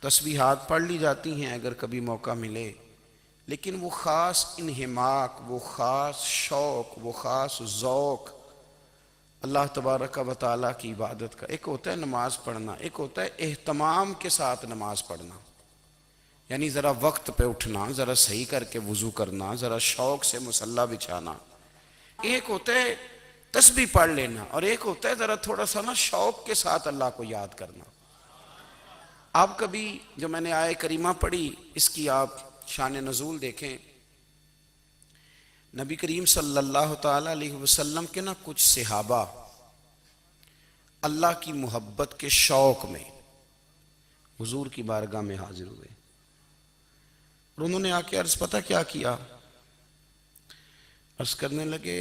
تسبیحات پڑھ لی جاتی ہیں اگر کبھی موقع ملے، لیکن وہ خاص انہماک، وہ خاص شوق، وہ خاص ذوق اللہ تبارک و تعالیٰ کی عبادت کا، ایک ہوتا ہے نماز پڑھنا، ایک ہوتا ہے اہتمام کے ساتھ نماز پڑھنا، یعنی ذرا وقت پہ اٹھنا، ذرا صحیح کر کے وضو کرنا، ذرا شوق سے مصلی بچھانا۔ ایک ہوتا ہے تسبیح پڑھ لینا، اور ایک ہوتا ہے ذرا تھوڑا سا نا شوق کے ساتھ اللہ کو یاد کرنا۔ آپ کبھی جو میں نے آیہ کریمہ پڑھی اس کی آپ شان نزول دیکھیں، نبی کریم صلی اللہ تعالیٰ علیہ وسلم کے نا کچھ صحابہ اللہ کی محبت کے شوق میں حضور کی بارگاہ میں حاضر ہوئے، اور انہوں نے آ کے عرض پتہ کیا کیا؟ عرض کرنے لگے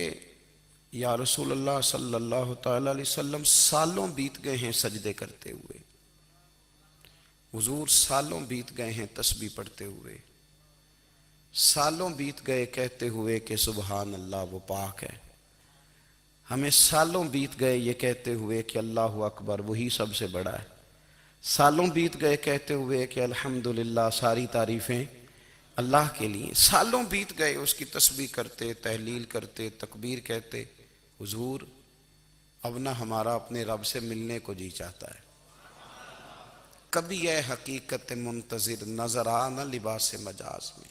یا رسول اللہ صلی اللہ تعالیٰ علیہ وسلم، سالوں بیت گئے ہیں سجدے کرتے ہوئے، حضور سالوں بیت گئے ہیں تسبیح پڑھتے ہوئے، سالوں بیت گئے کہتے ہوئے کہ سبحان اللہ وہ پاک ہے، ہمیں سالوں بیت گئے یہ کہتے ہوئے کہ اللہ اکبر وہی سب سے بڑا ہے، سالوں بیت گئے کہتے ہوئے کہ الحمدللہ ساری تعریفیں اللہ کے لیے، سالوں بیت گئے اس کی تسبیح کرتے، تحلیل کرتے، تکبیر کہتے۔ حضور اب نہ ہمارا اپنے رب سے ملنے کو جی چاہتا ہے، کبھی اے حقیقت منتظر نظر آ نہ لباس مجاز میں،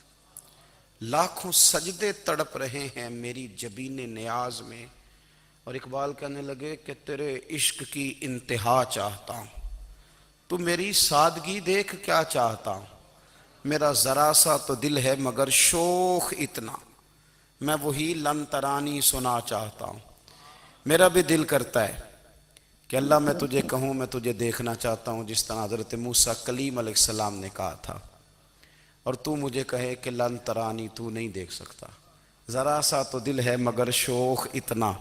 لاکھوں سجدے تڑپ رہے ہیں میری جبین نیاز میں۔ اور اقبال کہنے لگے کہ تیرے عشق کی انتہا چاہتا ہوں، تو میری سادگی دیکھ کیا چاہتا ہوں، میرا ذرا سا تو دل ہے مگر شوق اتنا، میں وہی لن ترانی سنا چاہتا ہوں۔ میرا بھی دل کرتا ہے کہ اللہ میں تجھے کہوں میں تجھے دیکھنا چاہتا ہوں، جس طرح حضرت موسیٰ کلیم علیہ السلام نے کہا تھا، اور تو مجھے کہے کہ لن ترانی تو نہیں دیکھ سکتا، ذرا سا تو دل ہے مگر شوق اتنا،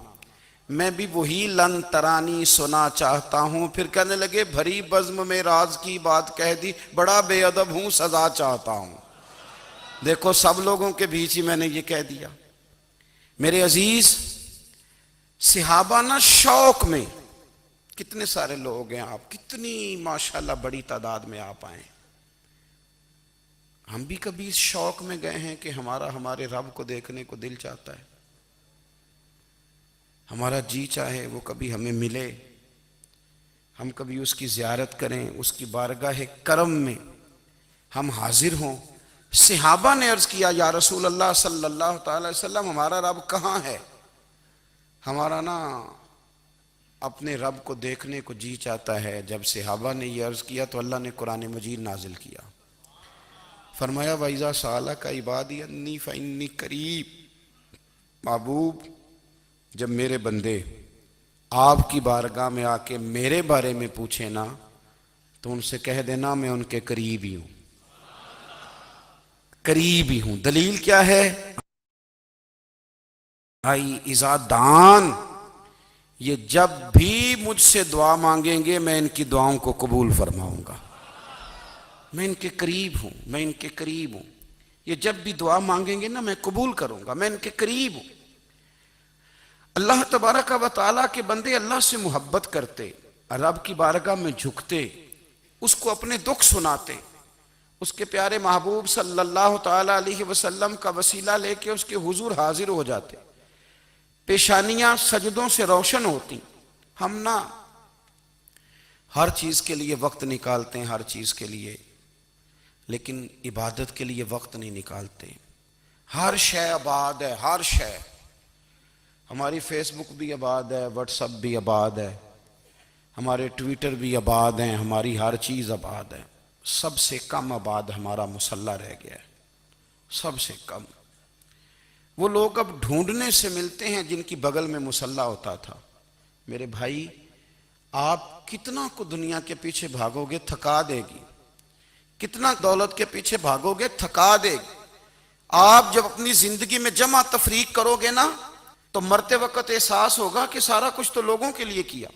میں بھی وہی لن ترانی سنا چاہتا ہوں۔ پھر کہنے لگے بھری بزم میں راز کی بات کہہ دی، بڑا بے ادب ہوں سزا چاہتا ہوں۔ دیکھو سب لوگوں کے بیچ ہی میں نے یہ کہہ دیا۔ میرے عزیز صحابہ نا شوق میں، کتنے سارے لوگ ہیں آپ، کتنی ماشاءاللہ بڑی تعداد میں آپ آئیں، ہم بھی کبھی اس شوق میں گئے ہیں کہ ہمارے رب کو دیکھنے کو دل چاہتا ہے، ہمارا جی چاہے وہ کبھی ہمیں ملے، ہم کبھی اس کی زیارت کریں، اس کی بارگاہ کرم میں ہم حاضر ہوں۔ صحابہ نے عرض کیا یا رسول اللہ صلی اللہ تعالی وسلم ہمارا رب کہاں ہے؟ ہمارا نا اپنے رب کو دیکھنے کو جی چاہتا ہے۔ جب صحابہ نے یہ عرض کیا تو اللہ نے قرآن مجید نازل کیا، فرمایا وَإِذَا سَأَلَكَ عِبَادِي أَنِّي فَإِنِّي قَرِيبٌ، محبوب جب میرے بندے آپ کی بارگاہ میں آ کے میرے بارے میں پوچھیں نا تو ان سے کہہ دینا میں ان کے قریب ہی ہوں، قریب ہی ہوں۔ دلیل کیا ہے؟ آئی اذا دان، یہ جب بھی مجھ سے دعا مانگیں گے میں ان کی دعاؤں کو قبول فرماؤں گا، میں ان کے قریب ہوں، میں ان کے قریب ہوں، یہ جب بھی دعا مانگیں گے نا میں قبول کروں گا، میں ان کے قریب ہوں۔ اللہ تبارک و تعالیٰ کے بندے اللہ سے محبت کرتے، رب کی بارگاہ میں جھکتے، اس کو اپنے دکھ سناتے، اس کے پیارے محبوب صلی اللہ تعالیٰ علیہ وسلم کا وسیلہ لے کے اس کے حضور حاضر ہو جاتے، پیشانیاں سجدوں سے روشن ہوتی۔ ہم نا ہر چیز کے لیے وقت نکالتے ہیں، ہر چیز کے لیے، لیکن عبادت کے لیے وقت نہیں نکالتے۔ ہر شے آباد ہے، ہر شے، ہماری فیس بک بھی آباد ہے، واٹس ایپ بھی آباد ہے، ہمارے ٹویٹر بھی آباد ہیں، ہماری ہر چیز آباد ہے، سب سے کم آباد ہمارا مصلی رہ گیا ہے، سب سے کم۔ وہ لوگ اب ڈھونڈنے سے ملتے ہیں جن کی بغل میں مصلی ہوتا تھا۔ میرے بھائی آپ کتنا کو دنیا کے پیچھے بھاگو گے تھکا دے گی، کتنا دولت کے پیچھے بھاگو گے تھکا دے گی۔ آپ جب اپنی زندگی میں جمع تفریق کرو گے نا تو مرتے وقت احساس ہوگا کہ سارا کچھ تو لوگوں کے لیے کیا،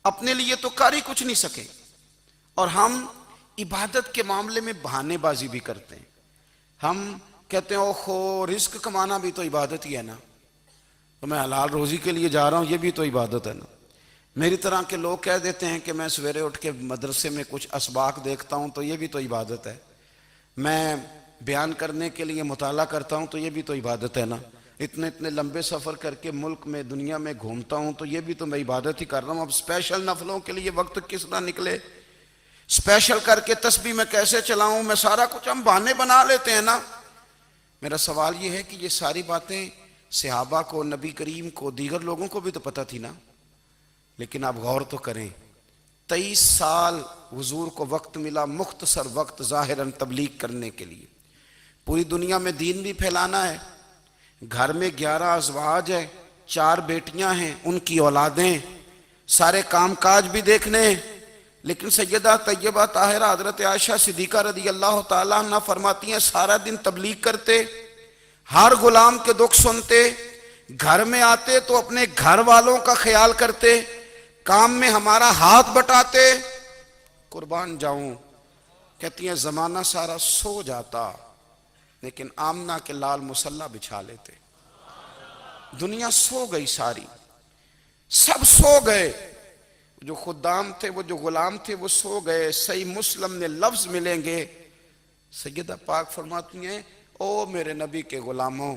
اپنے لیے تو کر ہی کچھ نہیں سکے۔ اور ہم عبادت کے معاملے میں بہانے بازی بھی کرتے ہیں، ہم کہتے ہیں اوہو رزق کمانا بھی تو عبادت ہی ہے نا، تو میں حلال روزی کے لیے جا رہا ہوں یہ بھی تو عبادت ہے نا، میری طرح کے لوگ کہہ دیتے ہیں کہ میں سویرے اٹھ کے مدرسے میں کچھ اسباق دیکھتا ہوں تو یہ بھی تو عبادت ہے، میں بیان کرنے کے لیے مطالعہ کرتا ہوں تو یہ بھی تو عبادت ہے نا، اتنے لمبے سفر کر کے ملک میں دنیا میں گھومتا ہوں تو یہ بھی تو میں عبادت ہی کر رہا ہوں۔ اب اسپیشل نفلوں کے لیے وقت کس طرح نکلے، اسپیشل کر کے تسبیح میں کیسے چلاؤں، میں سارا کچھ ہم بہانے بنا لیتے ہیں نا۔ میرا سوال یہ ہے کہ یہ ساری باتیں صحابہ کو، نبی کریم کو، دیگر لوگوں کو بھی تو پتہ تھی نا، لیکن آپ غور تو کریں، 23 سال حضور کو وقت ملا، مختصر وقت ظاہراً تبلیغ کرنے کے لیے، پوری دنیا میں دین بھی پھیلانا ہے، گھر میں 11 ازواج ہیں، 4 بیٹیاں ہیں، ان کی اولادیں، سارے کام کاج بھی دیکھنے ہیں، لیکن سیدہ طیبہ طاہرہ حضرت عائشہ صدیقہ رضی اللہ تعالیٰ عنہ فرماتی ہیں سارا دن تبلیغ کرتے، ہر غلام کے دکھ سنتے، گھر میں آتے تو اپنے گھر والوں کا خیال کرتے، کام میں ہمارا ہاتھ بٹاتے، قربان جاؤں، کہتی ہیں زمانہ سارا سو جاتا لیکن آمنہ کے لال مصلی بچھا لیتے، دنیا سو گئی، ساری سب سو گئے، جو خدام تھے، وہ جو غلام تھے وہ سو گئے۔ صحیح مسلم میں لفظ ملیں گے، سیدہ پاک فرماتی ہیں او میرے نبی کے غلاموں،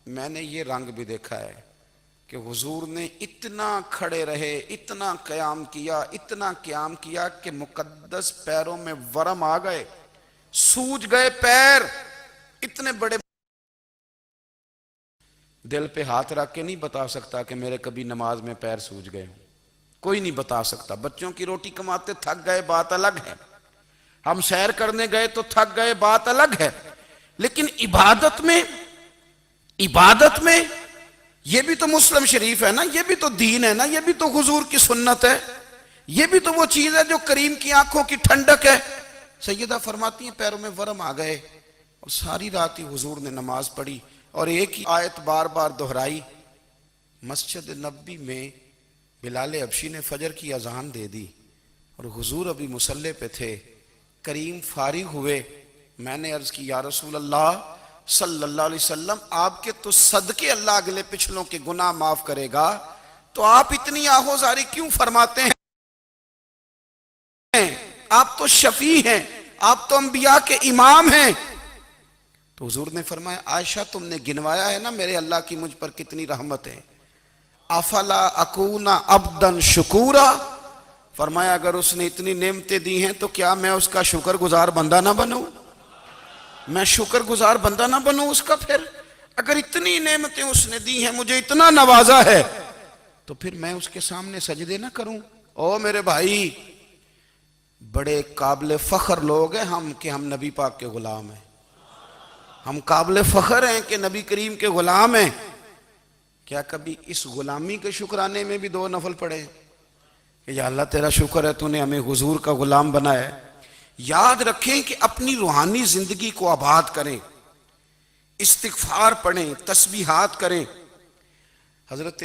میں نے یہ رنگ بھی دیکھا ہے کہ حضور نے اتنا کھڑے رہے، اتنا قیام کیا کہ مقدس پیروں میں ورم آ گئے، سوج گئے پیر، اتنے بڑے۔ دل پہ ہاتھ رکھ کے نہیں بتا سکتا کہ میرے کبھی نماز میں پیر سوج گئے، کوئی نہیں بتا سکتا۔ بچوں کی روٹی کماتے تھک گئے بات الگ ہے، ہم سیر کرنے گئے تو تھک گئے بات الگ ہے، لیکن عبادت میں یہ بھی تو مسلم شریف ہے نا، یہ بھی تو دین ہے نا، یہ بھی تو حضور کی سنت ہے، یہ بھی تو وہ چیز ہے جو کریم کی آنکھوں کی ٹھنڈک ہے۔ سیدہ فرماتی ہیں پیروں میں ورم آ گئے، اور ساری رات ہی حضور نے نماز پڑھی اور ایک ہی آیت بار بار دہرائی۔ مسجد نبی میں بلال حبشی نے فجر کی اذان دے دی اور حضور ابھی مصلی پہ تھے، کریم فارغ ہوئے، میں نے عرض کی یا رسول اللہ صلی اللہ علیہ وسلم، آپ کے تو صدقے اللہ اگلے پچھلوں کے گناہ معاف کرے گا، تو آپ اتنی آہوزاری کیوں فرماتے ہیں؟ آپ تو شفیع ہیں، آپ تو انبیاء کے امام ہیں۔ تو حضور نے فرمایا عائشہ تم نے گنوایا ہے نا میرے اللہ کی مجھ پر کتنی رحمت ہے، افلا اکون عبدا شکورا، فرمایا اگر اس نے اتنی نعمتیں دی ہیں تو کیا میں اس کا شکر گزار بندہ نہ بنوں، میں شکر گزار بندہ نہ بنوں اس کا؟ پھر اگر اتنی نعمتیں اس نے دی ہیں، مجھے اتنا نوازا ہے، تو پھر میں اس کے سامنے سجدے نہ کروں؟ او میرے بھائی، بڑے قابل فخر لوگ ہیں ہم کہ ہم نبی پاک کے غلام ہیں، ہم قابل فخر ہیں کہ نبی کریم کے غلام ہیں۔ کیا کبھی اس غلامی کے شکرانے میں بھی 2 نفل پڑھے کہ یا اللہ تیرا شکر ہے تو نے ہمیں حضور کا غلام بنایا ہے؟ یاد رکھیں کہ اپنی روحانی زندگی کو آباد کریں، استغفار پڑھیں، تسبیحات کریں۔ حضرت